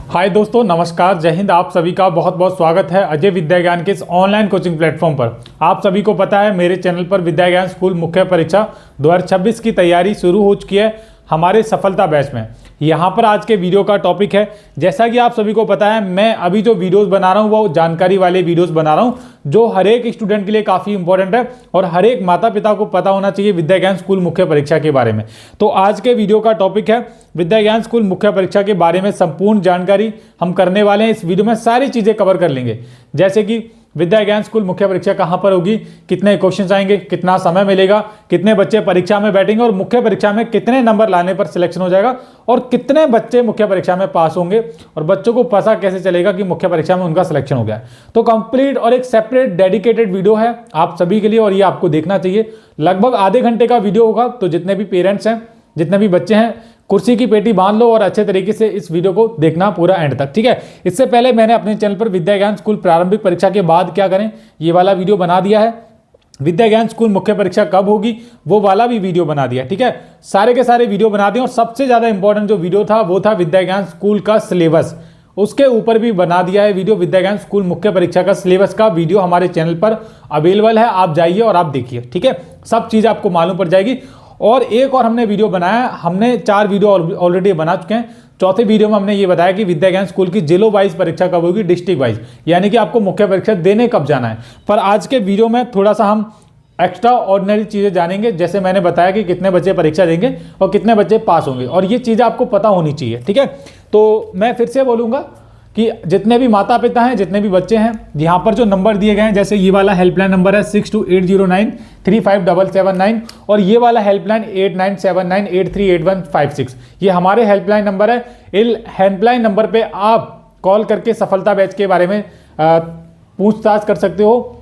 हाय दोस्तों, नमस्कार, जय हिंद। आप सभी का बहुत बहुत स्वागत है अजय विद्या ज्ञान के इस ऑनलाइन कोचिंग प्लेटफॉर्म पर। आप सभी को पता है मेरे चैनल पर विद्या ज्ञान स्कूल मुख्य परीक्षा 2026 की तैयारी शुरू हो चुकी है हमारे सफलता बैच में। यहाँ पर आज के वीडियो का टॉपिक है, जैसा कि आप सभी को पता है मैं अभी जो वीडियोस बना रहा हूँ वो जानकारी वाले वीडियोस बना रहा हूँ जो हर एक स्टूडेंट के लिए काफ़ी इंपॉर्टेंट है और हर एक माता पिता को पता होना चाहिए विद्या ज्ञान स्कूल मुख्य परीक्षा के बारे में। तो आज के वीडियो का टॉपिक है विद्या ज्ञान स्कूल मुख्य परीक्षा के बारे में संपूर्ण जानकारी हम करने वाले हैं। इस वीडियो में सारी चीज़ें कवर कर लेंगे, जैसे कि विद्या ज्ञान स्कूल मुख्य परीक्षा कहाँ पर होगी, कितने क्वेश्चंस आएंगे, कितना समय मिलेगा, कितने बच्चे परीक्षा में बैठेंगे और मुख्य परीक्षा में कितने नंबर लाने पर सिलेक्शन हो जाएगा और कितने बच्चे मुख्य परीक्षा में पास होंगे और बच्चों को पता कैसे चलेगा कि मुख्य परीक्षा में उनका सिलेक्शन हो गया। तो कंप्लीट और एक सेपरेट डेडिकेटेड वीडियो है आप सभी के लिए और ये आपको देखना चाहिए। लगभग आधे घंटे का वीडियो होगा, तो जितने भी पेरेंट्स हैं, जितने भी बच्चे हैं, कुर्सी की पेटी बांध लो और अच्छे तरीके से इस वीडियो को देखना पूरा एंड तक, ठीक है। इससे पहले मैंने अपने चैनल पर विद्या ज्ञान स्कूल प्रारंभिक परीक्षा के बाद क्या करें ये वाला वीडियो बना दिया है। विद्या ज्ञान स्कूल मुख्य परीक्षा कब होगी वो वाला भी वीडियो बना दिया, ठीक है। सारे के सारे वीडियो बना दिए और सबसे ज्यादा इंपॉर्टेंट जो वीडियो था वो था विद्या ज्ञान स्कूल का सिलेबस, उसके ऊपर भी बना दिया है वीडियो। विद्या ज्ञान स्कूल मुख्य परीक्षा का सिलेबस का वीडियो हमारे चैनल पर अवेलेबल है, आप जाइए और आप देखिए, ठीक है। सब चीज़ आपको मालूम पड़ जाएगी। और एक और हमने वीडियो बनाया, हमने 4 वीडियो ऑलरेडी बना चुके हैं। चौथे वीडियो में हमने ये बताया कि विद्या ज्ञान स्कूल की जिलों वाइज परीक्षा कब होगी, डिस्ट्रिक्ट वाइज, यानी कि आपको मुख्य परीक्षा देने कब जाना है। पर आज के वीडियो में थोड़ा सा हम एक्स्ट्रा ऑर्डिनरी चीज़ें जानेंगे, जैसे मैंने बताया कि कितने बच्चे परीक्षा देंगे और कितने बच्चे पास होंगे, और ये चीज़ें आपको पता होनी चाहिए, ठीक है। तो मैं फिर से बोलूँगा कि जितने भी माता पिता हैं, जितने भी बच्चे हैं, यहाँ पर जो नंबर दिए गए हैं, जैसे ये वाला हेल्पलाइन नंबर है 6280935779 और ये वाला हेल्पलाइन 8979838156, ये हमारे हेल्पलाइन नंबर है। इन हेल्पलाइन नंबर पे आप कॉल करके सफलता बैच के बारे में पूछताछ कर सकते हो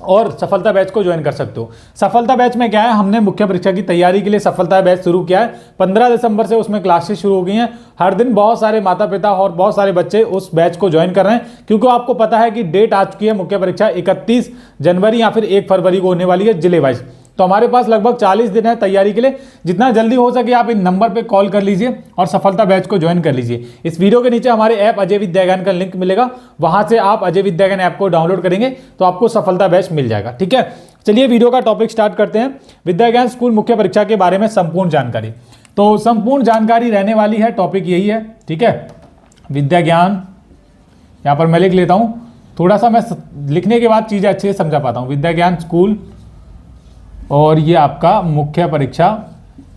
और सफलता बैच को ज्वाइन कर सकते हो। सफलता बैच में क्या है, हमने मुख्य परीक्षा की तैयारी के लिए सफलता बैच शुरू किया है। 15 दिसंबर से उसमें क्लासेस शुरू हो गई हैं। हर दिन बहुत सारे माता पिता और बहुत सारे बच्चे उस बैच को ज्वाइन कर रहे हैं, क्योंकि आपको पता है कि डेट आ चुकी है मुख्य परीक्षा 31 जनवरी या फिर 1 फरवरी को होने वाली है जिले वाइज। तो हमारे पास लगभग 40 दिन है तैयारी के लिए। जितना जल्दी हो सके आप इन नंबर पे कॉल कर लीजिए और सफलता बैच को ज्वाइन कर लीजिए। इस वीडियो के नीचे हमारे ऐप अजय विद्या ज्ञान का लिंक मिलेगा, वहां से आप अजय विद्या ज्ञान ऐप को डाउनलोड करेंगे तो आपको सफलता बैच मिल जाएगा, ठीक है। चलिए वीडियो का टॉपिक स्टार्ट करते हैं। विद्या ज्ञान स्कूल मुख्य परीक्षा के बारे में संपूर्ण जानकारी। तो संपूर्ण जानकारी रहने वाली है, टॉपिक यही है, ठीक है। विद्या ज्ञान, यहाँ पर मैं लिख लेता हूँ, थोड़ा सा मैं लिखने के बाद चीज़ें अच्छे से समझा पाता हूँ। विद्या ज्ञान स्कूल और ये आपका मुख्य परीक्षा।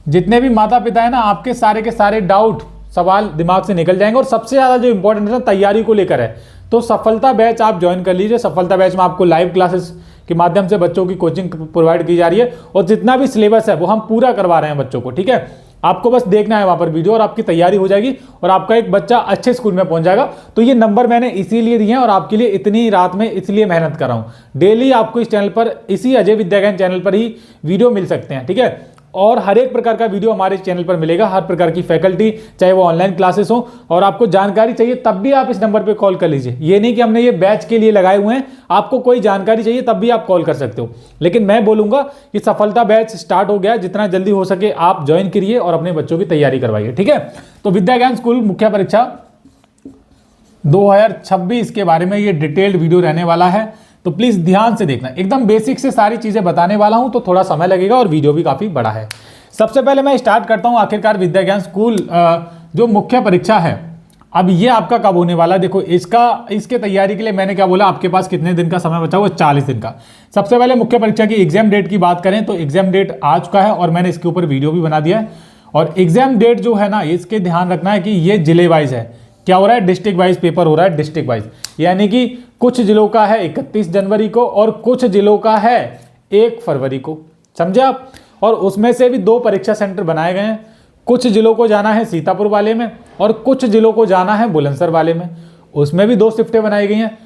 जितने भी माता पिता है ना, आपके सारे के सारे डाउट सवाल दिमाग से निकल जाएंगे और सबसे ज़्यादा जो इंपॉर्टेंट है तैयारी को लेकर है, तो सफलता बैच आप ज्वाइन कर लीजिए। सफलता बैच में आपको लाइव क्लासेस के माध्यम से बच्चों की कोचिंग प्रोवाइड की जा रही है और जितना भी सिलेबस है वो हम पूरा करवा रहे हैं बच्चों को, ठीक है। आपको बस देखना है वहां पर वीडियो और आपकी तैयारी हो जाएगी और आपका एक बच्चा अच्छे स्कूल में पहुंच जाएगा। तो ये नंबर मैंने इसीलिए दिए हैं और आपके लिए इतनी रात में इसलिए मेहनत कर रहा हूं। डेली आपको इस चैनल पर, इसी अजय विद्या ज्ञान चैनल पर ही वीडियो मिल सकते हैं, ठीक है। और हर एक प्रकार का वीडियो हमारे चैनल पर मिलेगा, हर प्रकार की फैकल्टी, चाहे वो ऑनलाइन क्लासेस हो, और आपको जानकारी चाहिए तब भी आप इस नंबर पे कॉल कर लीजिए। ये नहीं कि हमने ये बैच के लिए लगाए हुए हैं, आपको कोई जानकारी चाहिए तब भी आप कॉल कर सकते हो। लेकिन मैं बोलूंगा कि सफलता बैच स्टार्ट हो गया, जितना जल्दी हो सके आप ज्वाइन करिए और अपने बच्चों की तैयारी करवाइए, ठीक है। तो विद्या ज्ञान स्कूल मुख्य परीक्षा 2026 के बारे में ये डिटेल्ड वीडियो रहने वाला है, तो प्लीज ध्यान से देखना। एकदम बेसिक से सारी चीजें बताने वाला हूं, तो थोड़ा समय लगेगा और वीडियो भी काफी बड़ा है। सबसे पहले मैं स्टार्ट करता हूं आखिरकार विद्या ज्ञान स्कूल जो मुख्य परीक्षा है, अब ये आपका कब होने वाला है। देखो इसके तैयारी के लिए मैंने क्या बोला, आपके पास कितने दिन का समय बचा हुआ है, 40 दिन का। सबसे पहले मुख्य परीक्षा की एग्जाम डेट की बात करें तो एग्जाम डेट आ चुका है और मैंने इसके ऊपर वीडियो भी बना दिया है। और एग्जाम डेट जो है ना, इसके ध्यान रखना है कि ये जिले वाइज है। क्या हो रहा है, डिस्ट्रिक्ट वाइज पेपर हो रहा है, डिस्ट्रिक्ट वाइज, यानी कि कुछ जिलों का है 31 जनवरी को और कुछ जिलों का है 1 फरवरी को, समझे आप। और उसमें से भी 2 परीक्षा सेंटर बनाए गए हैं। कुछ जिलों को जाना है सीतापुर वाले में और कुछ जिलों को जाना है बुलंदशहर वाले में, उसमें भी 2 शिफ्टें बनाई गई हैं।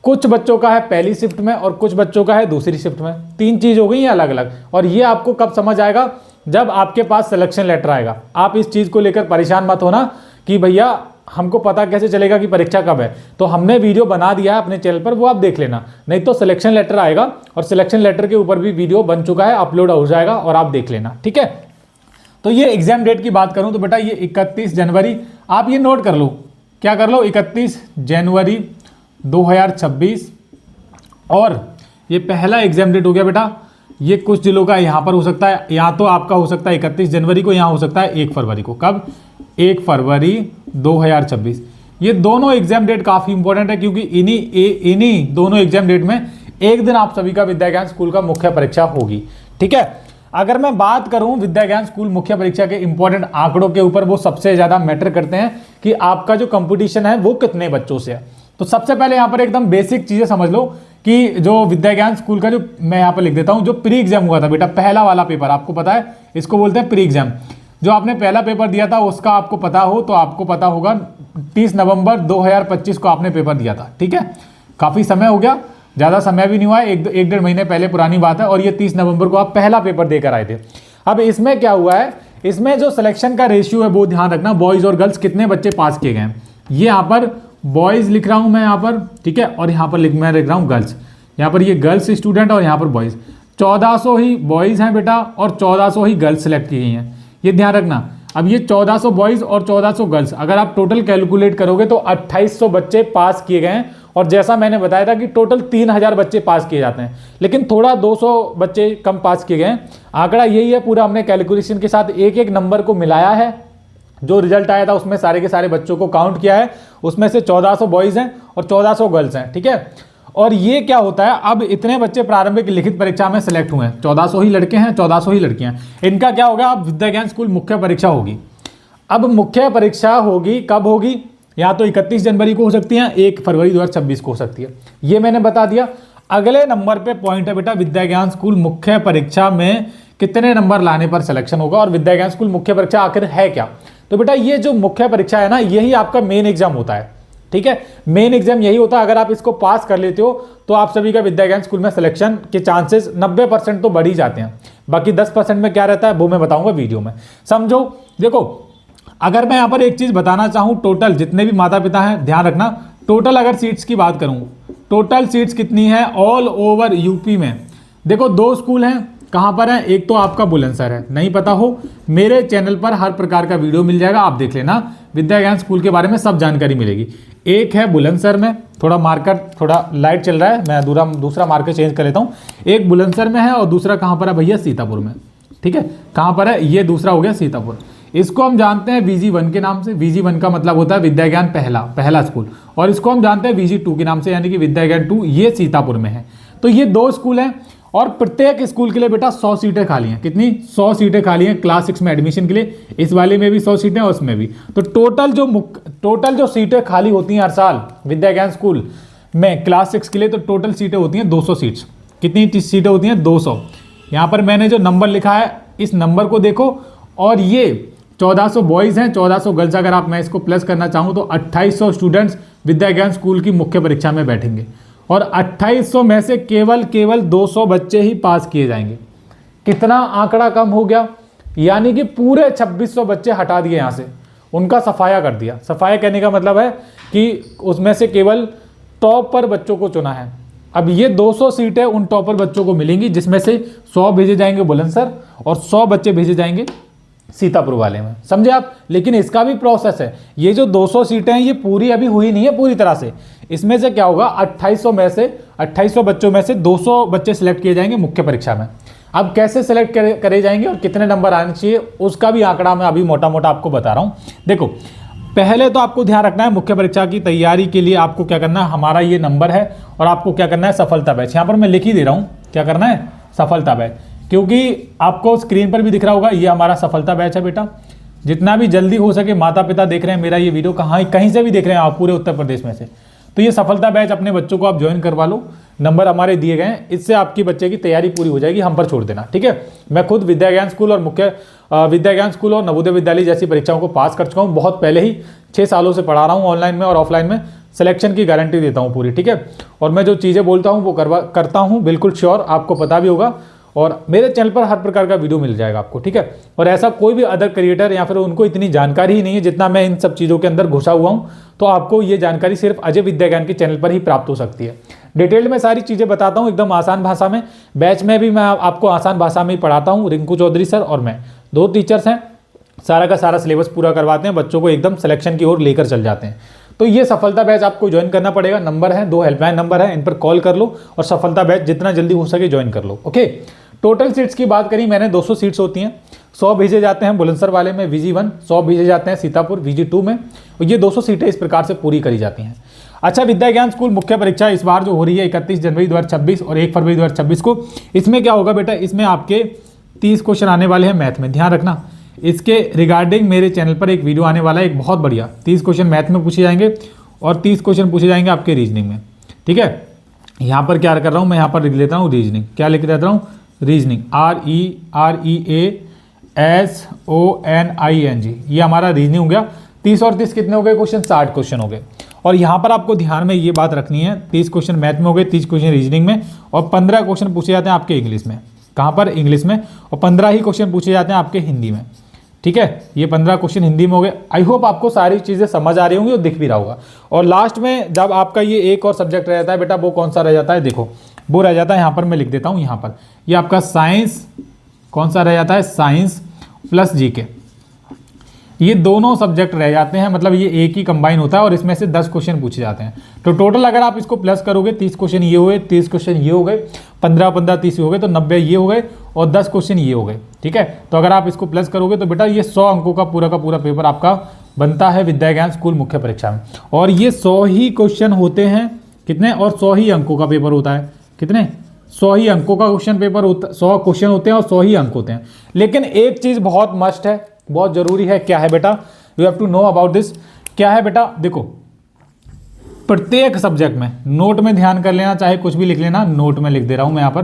कुछ बच्चों का है पहली शिफ्ट में और कुछ बच्चों का है दूसरी शिफ्ट में, 3 चीज हो गई हैं अलग अलग। और ये आपको कब समझ आएगा, जब आपके पास सिलेक्शन लेटर आएगा। आप इस चीज को लेकर परेशान मत होना कि भैया हमको पता कैसे चलेगा कि परीक्षा कब है। तो हमने वीडियो बना दिया है अपने चैनल पर, वो आप देख लेना, नहीं तो सिलेक्शन लेटर आएगा और सिलेक्शन लेटर के ऊपर भी वीडियो बन चुका है, अपलोड हो जाएगा और आप देख लेना, ठीक है। तो ये एग्जाम डेट की बात करूं तो बेटा ये 31 जनवरी, आप ये नोट कर लो क्या कर लो 31 जनवरी 2026 और ये पहला एग्जाम डेट हो गया बेटा। ये कुछ जिलों का यहाँ पर हो सकता है, यहाँ तो आपका हो सकता है 31 जनवरी को, यहाँ हो सकता है 1 फरवरी को। कब? 1 फरवरी 2026। ये दोनों एग्जाम डेट काफ़ी इंपॉर्टेंट है क्योंकि इन्हीं दोनों एग्जाम डेट में एक दिन आप सभी का विद्या ज्ञान स्कूल का मुख्य परीक्षा होगी। ठीक है, अगर मैं बात करूं विद्या ज्ञान स्कूल मुख्य परीक्षा के इंपॉर्टेंट आंकड़ों के ऊपर, वो सबसे ज़्यादा मैटर करते हैं कि आपका जो कंपटीशन है वो कितने बच्चों से है। तो सबसे पहले यहाँ पर एकदम बेसिक चीज़ें समझ लो कि जो विद्या ज्ञान स्कूल का जो मैं यहाँ पर लिख देता हूँ, जो प्री एग्जाम हुआ था बेटा, पहला वाला पेपर आपको पता है, इसको बोलते हैं प्री एग्जाम। जो आपने पहला पेपर दिया था उसका आपको पता हो तो आपको पता होगा 30 नवंबर 2025 को आपने पेपर दिया था। ठीक है, काफ़ी समय हो गया, ज़्यादा समय भी नहीं हुआ है, एक डेढ़ महीने पहले पुरानी बात है। और ये 30 नवंबर को आप पहला पेपर देकर आए थे। अब इसमें क्या हुआ है, इसमें जो सिलेक्शन का रेशियो है वो ध्यान रखना, बॉयज़ और गर्ल्स कितने बच्चे पास किए गए हैं। ये यहाँ पर बॉयज़ लिख रहा हूँ मैं यहाँ पर, ठीक है, और यहाँ पर मैं लिख रहा हूँ गर्ल्स। यहाँ पर ये गर्ल्स स्टूडेंट और यहाँ पर बॉयज़। 1400 ही बॉयज़ हैं बेटा और 1400 ही गर्ल्स सेलेक्ट की गई हैं, ये ध्यान रखना। अब ये 1400 बॉयज़ और 1400 गर्ल्स, अगर आप टोटल कैलकुलेट करोगे तो 2800 बच्चे पास किए गए हैं। और जैसा मैंने बताया था कि टोटल 3000 बच्चे पास किए जाते हैं, लेकिन थोड़ा 200 बच्चे कम पास किए गए हैं। आंकड़ा यही है, पूरा हमने कैलकुलेशन के साथ एक एक नंबर को मिलाया है। जो रिजल्ट आया था उसमें सारे के सारे बच्चों को काउंट किया है, उसमें से 1400 बॉयज़ हैं और 1400 गर्ल्स हैं। ठीक है, और ये क्या होता है, अब इतने बच्चे प्रारंभिक लिखित परीक्षा में सेलेक्ट हुए हैं, 1400 ही लड़के हैं, 1400 ही लड़कियां हैं। इनका क्या होगा, अब विद्या ज्ञान स्कूल मुख्य परीक्षा होगी। अब मुख्य परीक्षा होगी कब होगी, या तो 31 जनवरी को हो सकती है, 1 फरवरी 2026 को हो सकती है, ये मैंने बता दिया। अगले नंबर पे पॉइंट है बेटा, विद्या ज्ञान स्कूल मुख्य परीक्षा में कितने नंबर लाने पर सिलेक्शन होगा और विद्या ज्ञान स्कूल मुख्य परीक्षा आखिर है क्या। तो बेटा ये जो मुख्य परीक्षा है ना, यही आपका मेन एग्जाम होता है। ठीक है, मेन एग्जाम यही होता है। अगर आप इसको पास कर लेते हो तो आप सभी का विद्या ज्ञान स्कूल में सिलेक्शन के चांसेस 90% तो बढ़ ही जाते हैं। बाकी 10% में क्या रहता है वो मैं बताऊंगा वीडियो में, समझो। देखो, अगर मैं यहाँ पर एक चीज बताना चाहूँ, टोटल जितने भी माता पिता हैं ध्यान रखना, टोटल अगर सीट्स की बात करूँ, टोटल सीट्स कितनी है ऑल ओवर यूपी में। देखो 2 स्कूल हैं, कहाँ पर है, एक तो आपका बुलंदशहर है, नहीं पता हो मेरे चैनल पर हर प्रकार का वीडियो मिल जाएगा, आप देख लेना, विद्या ज्ञान स्कूल के बारे में सब जानकारी मिलेगी। एक है बुलंदशहर में, थोड़ा मार्कर थोड़ा लाइट चल रहा है, मैं दूसरा मार्कर चेंज कर लेता हूँ। एक बुलंदशहर में है और दूसरा कहाँ पर है भैया, सीतापुर में। ठीक है, कहाँ पर है, ये दूसरा हो गया सीतापुर। इसको हम जानते हैं VG1 के नाम से। VG1 का मतलब होता है विद्या ज्ञान पहला स्कूल, और इसको हम जानते हैं VG2 के नाम से, यानी कि विद्या ज्ञान 2, ये सीतापुर में है। तो ये 2 स्कूल हैं और प्रत्येक स्कूल के लिए बेटा 100 सीटें खाली हैं। कितनी? 100 सीटें खाली हैं क्लास 6 में एडमिशन के लिए। इस वाले में भी 100 सीटें और उसमें भी। तो टोटल जो सीटें खाली होती हैं हर साल विद्या ज्ञान स्कूल में क्लास 6 के लिए, तो टोटल सीटें होती हैं 200 सीट्स। कितनी सीटें होती हैं? 200। यहाँ पर मैंने जो नंबर लिखा है इस नंबर को देखो, और ये 1400 बॉयज़ हैं, 1400 गर्ल्स। अगर आप मैं इसको प्लस करना चाहूँ तो 2800 स्टूडेंट्स विद्या ज्ञान स्कूल की मुख्य परीक्षा में बैठेंगे, और 2800 में से केवल 200 बच्चे ही पास किए जाएंगे। कितना आंकड़ा कम हो गया, यानी कि पूरे 2600 बच्चे हटा दिए यहाँ से, उनका सफाया कर दिया। सफाया कहने का मतलब है कि उसमें से केवल टॉपर बच्चों को चुना है। अब ये 200 सीटें उन टॉपर बच्चों को मिलेंगी, जिसमें से 100 भेजे जाएंगे बुलंदशहर और 100 बच्चे भेजे जाएंगे सीतापुर वाले में, समझे आप। लेकिन इसका भी प्रोसेस है, ये जो 200 सीटें हैं ये पूरी अभी हुई नहीं है पूरी तरह से। इसमें से क्या होगा, 2800 बच्चों में से 200 बच्चे सिलेक्ट किए जाएंगे मुख्य परीक्षा में। अब कैसे सिलेक्ट करे जाएंगे और कितने नंबर आने चाहिए उसका भी आंकड़ा मैं अभी मोटा मोटा आपको बता रहा हूँ। देखो, पहले तो आपको ध्यान रखना है मुख्य परीक्षा की तैयारी के लिए आपको क्या करना है, हमारा ये नंबर है और आपको क्या करना है, सफलता बैच। यहाँ पर मैं लिख ही दे रहा हूँ, क्या करना है, सफलता बैच, क्योंकि आपको स्क्रीन पर भी दिख रहा होगा ये हमारा सफलता बैच है बेटा। जितना भी जल्दी हो सके माता पिता देख रहे हैं मेरा ये वीडियो, कहीं से भी देख रहे हैं आप पूरे उत्तर प्रदेश में से, तो ये सफलता बैच अपने बच्चों को आप ज्वाइन करवा लो। नंबर हमारे दिए गए हैं, इससे आपकी बच्चे की तैयारी पूरी हो जाएगी, हम पर छोड़ देना, ठीक है। मैं खुद विद्या ज्ञान स्कूल और विद्या ज्ञान स्कूल और नवोदय विद्यालय जैसी परीक्षाओं को पास कर चुका हूँ। बहुत पहले ही 6 सालों से पढ़ा रहा हूँ, ऑनलाइन में और ऑफलाइन में। सिलेक्शन की गारंटी देता हूँ पूरी, ठीक है। और मैं जो चीज़ें बोलता हूँ वो करता हूँ, बिल्कुल श्योर, आपको पता भी होगा। और मेरे चैनल पर हर प्रकार का वीडियो मिल जाएगा आपको, ठीक है। और ऐसा कोई भी अदर क्रिएटर या फिर उनको इतनी जानकारी ही नहीं है जितना मैं इन सब चीज़ों के अंदर घुसा हुआ हूँ, तो आपको ये जानकारी सिर्फ अजय विद्या ज्ञान के चैनल पर ही प्राप्त हो सकती है। डिटेल में सारी चीज़ें बताता हूँ एकदम आसान भाषा में। बैच में भी मैं आपको आसान भाषा में ही पढ़ाता हूँ। रिंकू चौधरी सर और मैं 2 टीचर्स हैं, सारा का सारा सिलेबस पूरा करवाते हैं, बच्चों को एकदम सिलेक्शन की ओर लेकर चल जाते हैं। तो ये सफलता बैच आपको ज्वाइन करना पड़ेगा। नंबर है, 2 हेल्पलाइन नंबर है, इन पर कॉल कर लो और सफलता बैच जितना जल्दी हो सके ज्वाइन कर लो। ओके, टोटल सीट्स की बात करी मैंने, 200 सीट्स होती हैं। 100 भेजे जाते हैं बुलंदशहर वाले में VG1, 100 भेजे जाते हैं सीतापुर VG2 में, और ये 200 सीटें इस प्रकार से पूरी करी जाती हैं। अच्छा, विद्या ज्ञान स्कूल मुख्य परीक्षा इस बार जो हो रही है 31 जनवरी 2026 और 1 फरवरी 2026 को, इसमें क्या होगा बेटा, इसमें आपके 30 क्वेश्चन आने वाले हैं मैथ में। ध्यान रखना, इसके रिगार्डिंग मेरे चैनल पर एक वीडियो आने वाला है, एक बहुत बढ़िया। 30 क्वेश्चन मैथ में पूछे जाएंगे और 30 क्वेश्चन पूछे जाएंगे आपके रीजनिंग में। ठीक है, यहाँ पर क्या कर रहा हूँ मैं, यहाँ पर लिख लेता हूँ रीजनिंग। क्या लिख देता हूँ, रीजनिंग, REASONING, ये हमारा रीजनिंग हो गया। 30 और 30 कितने हो गए क्वेश्चन, 60 क्वेश्चन हो गए। और यहाँ पर आपको ध्यान में ये बात रखनी है, 30 क्वेश्चन मैथ में हो गए, 30 क्वेश्चन रीजनिंग में, और 15 क्वेश्चन पूछे जाते हैं आपके इंग्लिश में। कहाँ पर, इंग्लिश में, और 15 ही क्वेश्चन पूछे जाते हैं आपके हिंदी में। ठीक है, ये 15 क्वेश्चन हिंदी में हो गए। आई होप आपको सारी चीज़ें समझ आ रही होंगी और दिख भी रहा होगा। और लास्ट में जब आपका ये एक और सब्जेक्ट रह जाता है बेटा, वो कौन सा रह जाता है, देखो वो रह जाता है, यहाँ पर मैं लिख देता हूँ, यहाँ पर ये आपका साइंस, कौन सा रह जाता है, साइंस प्लस GK। ये दोनों सब्जेक्ट रह जाते हैं, मतलब ये एक ही कंबाइन होता है और इसमें से 10 क्वेश्चन पूछे जाते हैं। तो टोटल अगर आप इसको प्लस करोगे, 30 क्वेश्चन ये हुए, 30 क्वेश्चन ये हो गए, 15 30 हो गए, तो 90 ये हो गए, और 10 क्वेश्चन ये हो गए। ठीक है, तो अगर आप इसको प्लस करोगे तो बेटा ये 100 अंकों का पूरा पेपर आपका बनता है विद्या ज्ञान स्कूल मुख्य परीक्षा में। और ये 100 ही क्वेश्चन होते हैं, कितने, और 100 ही अंकों का पेपर होता है। कितने, 100 ही अंकों का क्वेश्चन पेपर होता, 100 क्वेश्चन होते हैं और 100 ही अंक होते हैं। लेकिन एक चीज़ बहुत मस्ट है, बहुत जरूरी है, क्या है बेटा, you have to know about this. क्या है बेटा, देखो प्रत्येक सब्जेक्ट में, नोट में ध्यान कर लेना, चाहे कुछ भी लिख लेना, नोट में लिख दे रहा हूं मैं यहाँ पर।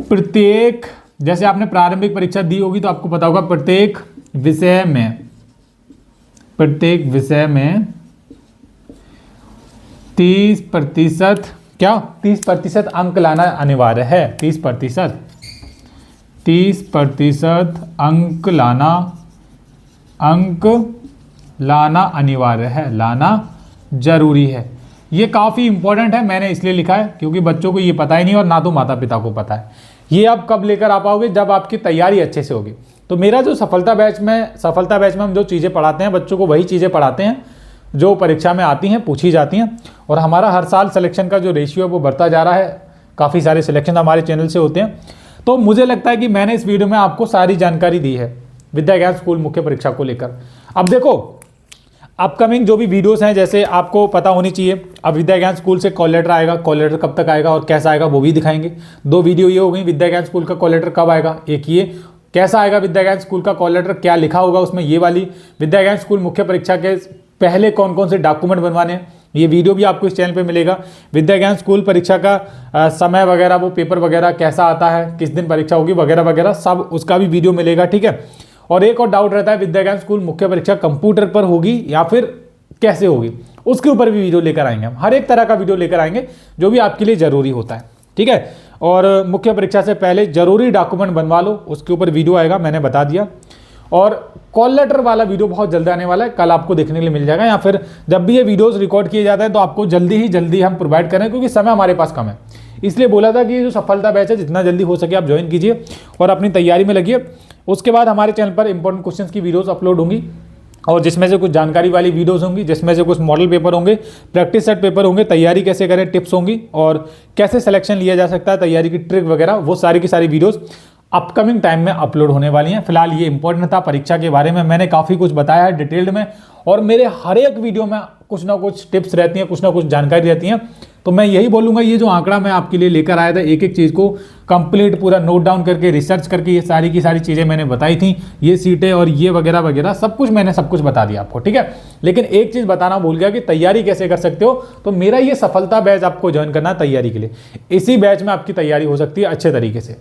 प्रत्येक, जैसे आपने प्रारंभिक परीक्षा दी होगी तो आपको पता होगा, प्रत्येक विषय में 30% क्या, 30% अंक लाना अनिवार्य है। 30% अंक लाना अनिवार्य है, लाना जरूरी है। ये काफ़ी इंपॉर्टेंट है, मैंने इसलिए लिखा है क्योंकि बच्चों को ये पता ही नहीं और ना तो माता पिता को पता है। ये आप कब लेकर आ पाओगे, जब आपकी तैयारी अच्छे से होगी। तो मेरा जो सफलता बैच में हम जो चीज़ें पढ़ाते हैं बच्चों को, वही चीज़ें पढ़ाते हैं जो परीक्षा में आती हैं, पूछी जाती हैं। और हमारा हर साल सिलेक्शन का जो रेशियो है वो बढ़ता जा रहा है, काफ़ी सारे सिलेक्शन हमारे चैनल से होते हैं। तो मुझे लगता है कि मैंने इस वीडियो में आपको सारी जानकारी दी है विद्या ज्ञान स्कूल मुख्य परीक्षा को लेकर। अब देखो अपकमिंग जो भी वीडियोस हैं, जैसे आपको पता होनी चाहिए, अब विद्या ज्ञान स्कूल से कॉल लेटर आएगा, कॉल लेटर कब तक आएगा और कैसा आएगा वो भी दिखाएंगे। 2 वीडियो ये हो गई, विद्या ज्ञान स्कूल का कॉल लेटर कब आएगा, एक ये कैसा आएगा विद्या ज्ञान स्कूल का कॉल लेटर, क्या लिखा होगा उसमें, ये वाली विद्या ज्ञान स्कूल मुख्य परीक्षा के पहले कौन कौन से डॉक्यूमेंट बनवाने हैं, ये वीडियो भी आपको इस चैनल पे मिलेगा। विद्या ज्ञान स्कूल परीक्षा का समय वगैरह, वो पेपर वगैरह कैसा आता है, किस दिन परीक्षा होगी वगैरह वगैरह, सब उसका भी वीडियो मिलेगा। ठीक है, और एक और डाउट रहता है विद्या ज्ञान स्कूल मुख्य परीक्षा कंप्यूटर पर होगी या फिर कैसे होगी, उसके ऊपर भी वीडियो लेकर आएंगे हम। हर एक तरह का वीडियो लेकर आएंगे जो भी आपके लिए जरूरी होता है। ठीक है, और मुख्य परीक्षा से पहले जरूरी डॉक्यूमेंट बनवा लो, उसके ऊपर वीडियो आएगा, मैंने बता दिया। और कॉल लेटर वाला वीडियो बहुत जल्दी आने वाला है, कल आपको देखने के लिए मिल जाएगा, या फिर जब भी ये वीडियोस रिकॉर्ड किए जाते हैं तो आपको जल्दी हम प्रोवाइड करें, क्योंकि समय हमारे पास कम है। इसलिए बोला था कि ये जो सफलता बैच है जितना जल्दी हो सके आप ज्वाइन कीजिए और अपनी तैयारी में लगिए। उसके बाद हमारे चैनल पर इंपॉर्टेंट क्वेश्चंस की वीडियोस अपलोड होंगी, और जिसमें से कुछ जानकारी वाली वीडियोस होंगी, जिसमें से कुछ मॉडल पेपर होंगे, प्रैक्टिस सेट पेपर होंगे, तैयारी कैसे करें टिप्स होंगी, और कैसे सिलेक्शन लिया जा सकता है, तैयारी की ट्रिक वगैरह, वो सारी की सारी वीडियोस अपकमिंग टाइम में अपलोड होने वाली हैं। फिलहाल ये इंपॉर्टेंट था, परीक्षा के बारे में मैंने काफ़ी कुछ बताया है डिटेल्ड में, और मेरे हर एक वीडियो में कुछ ना कुछ टिप्स रहती हैं, कुछ ना कुछ जानकारी रहती हैं। तो मैं यही बोलूँगा, ये जो आंकड़ा मैं आपके लिए लेकर आया था, एक एक चीज़ को कंप्लीट पूरा नोट डाउन करके, रिसर्च करके, ये सारी की सारी चीज़ें मैंने बताई थी, ये सीटें और ये वगैरह वगैरह सब कुछ मैंने सब कुछ बता दिया आपको। ठीक है, लेकिन एक चीज़ बताना भूल गया कि तैयारी कैसे कर सकते हो। तो मेरा ये सफलता बैच आपको ज्वाइन करना है तैयारी के लिए। इसी बैच में आपकी तैयारी हो सकती है अच्छे तरीके से।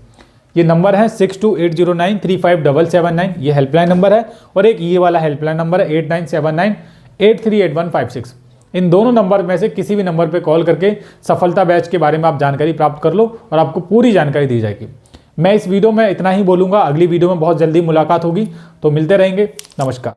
ये नंबर है 6280935779, ये हेल्पलाइन नंबर है, और एक ये वाला हेल्पलाइन नंबर है 8979838156। इन दोनों नंबर में से किसी भी नंबर पे कॉल करके सफलता बैच के बारे में आप जानकारी प्राप्त कर लो और आपको पूरी जानकारी दी जाएगी। मैं इस वीडियो में इतना ही बोलूँगा, अगली वीडियो में बहुत जल्दी मुलाकात होगी, तो मिलते रहेंगे। नमस्कार।